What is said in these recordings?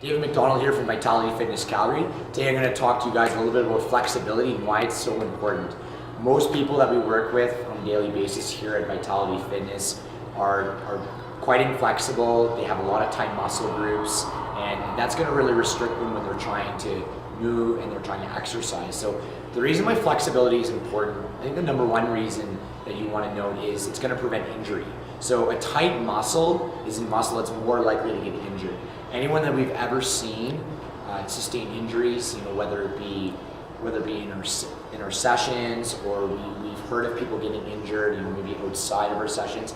David McDonald here from Vitality Fitness Calgary. Today I'm going to talk to you guys a little bit about flexibility and why it's so important. Most people that we work with on a daily basis here at Vitality Fitness are quite inflexible. They have a lot of tight muscle groups, and that's going to really restrict them when they're trying to move and they're trying to exercise. So the reason why flexibility is important, I think the number one reason that you want to note is it's going to prevent injury. So a tight muscle is a muscle that's more likely to get injured. Anyone that we've ever seen sustain injuries, whether it be in our sessions, or we've heard of people getting injured, maybe outside of our sessions.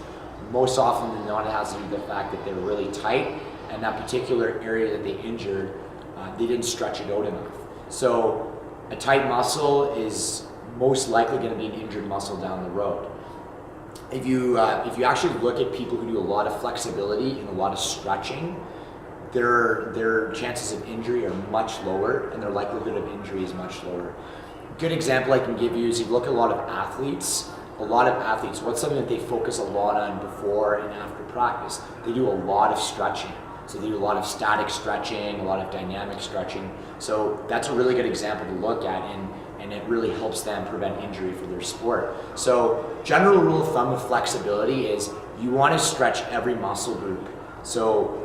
Most often than not, it has to do with the fact that they're really tight, and that particular area that they injured, they didn't stretch it out enough. So a tight muscle is most likely going to be an injured muscle down the road. If you actually look at people who do a lot of flexibility and a lot of stretching, their chances of injury are much lower, and their likelihood of injury is much lower. A good example I can give you is you look at a lot of athletes. What's something that they focus a lot on before and after practice? They do a lot of stretching. So they do a lot of static stretching, a lot of dynamic stretching. So that's a really good example to look at, and it really helps them prevent injury for their sport. So general rule of thumb with flexibility is you want to stretch every muscle group. So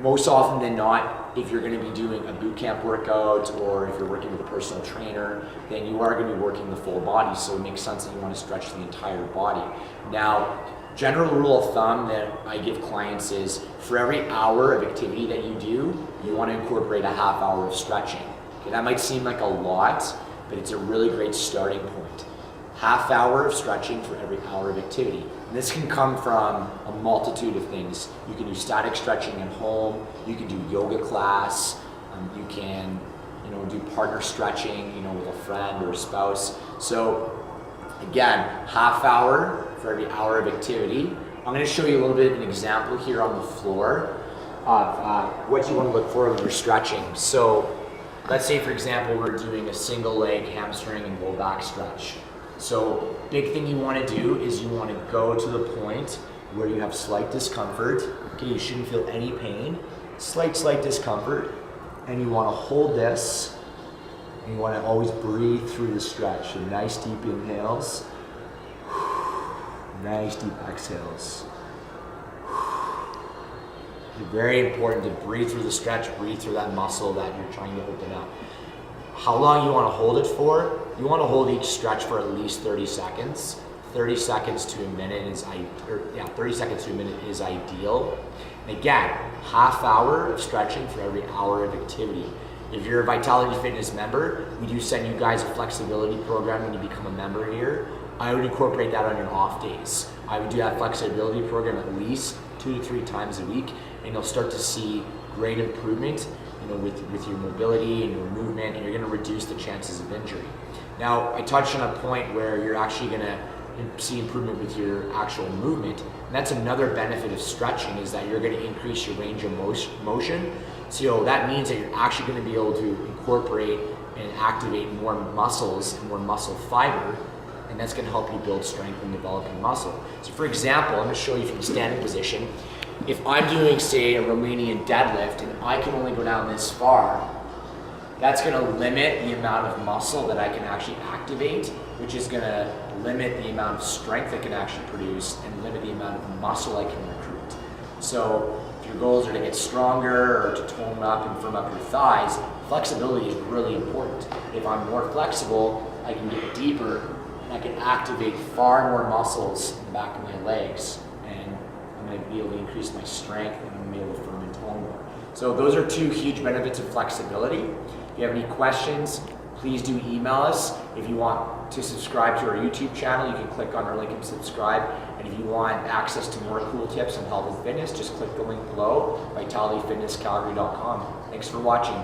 most often than not, if you're going to be doing a boot camp workout, or if you're working with a personal trainer, then you are going to be working the full body. So it makes sense that you want to stretch the entire body. Now, general rule of thumb that I give clients is for every hour of activity that you do, you want to incorporate a half hour of stretching. Okay, that might seem like a lot, but it's a really great starting point. Half hour of stretching for every hour of activity. And this can come from a multitude of things. You can do static stretching at home, you can do yoga class, you can do partner stretching with a friend or a spouse. So again, half hour for every hour of activity. I'm going to show you a little bit of an example here on the floor of what you want to look for when you're stretching. So let's say, for example, we're doing a single leg hamstring and low back stretch. So big thing you want to do is you want to go to the point where you have slight discomfort. Okay, you shouldn't feel any pain. Slight discomfort. And you want to hold this. And you want to always breathe through the stretch. So nice deep inhales. Nice deep exhales. It's very important to breathe through the stretch, breathe through that muscle that you're trying to open up. How long you want to hold it for? You want to hold each stretch for at least 30 seconds. 30 seconds to a minute is 30 seconds to a minute is ideal. And again, half hour of stretching for every hour of activity. If you're a Vitality Fitness member, we do send you guys a flexibility program when you become a member here. I would incorporate that on your off days. I would do that flexibility program at least 2 to 3 times a week, and you'll start to see great improvement with your mobility and your movement, and you're going to reduce the chances of injury. Now, I touched on a point where you're actually going to see improvement with your actual movement, and that's another benefit of stretching, is that you're going to increase your range of motion. So that means that you're actually going to be able to incorporate and activate more muscles and more muscle fiber, and that's going to help you build strength and develop your muscle. So for example, I'm going to show you from a standing position. If I'm doing, say, a Romanian deadlift and I can only go down this far, that's going to limit the amount of muscle that I can actually activate, which is going to limit the amount of strength I can actually produce and limit the amount of muscle I can recruit. So if your goals are to get stronger or to tone up and firm up your thighs, flexibility is really important. If I'm more flexible, I can get deeper, and I can activate far more muscles in the back of my legs, and I'm going to be able to increase my strength, and I'm going to be able to firm and tone more. So those are 2 huge benefits of flexibility. If you have any questions, please do email us. If you want to subscribe to our YouTube channel, you can click on our link and subscribe. And if you want access to more cool tips on health and fitness, just click the link below, vitalityfitnesscalgary.com. Thanks for watching.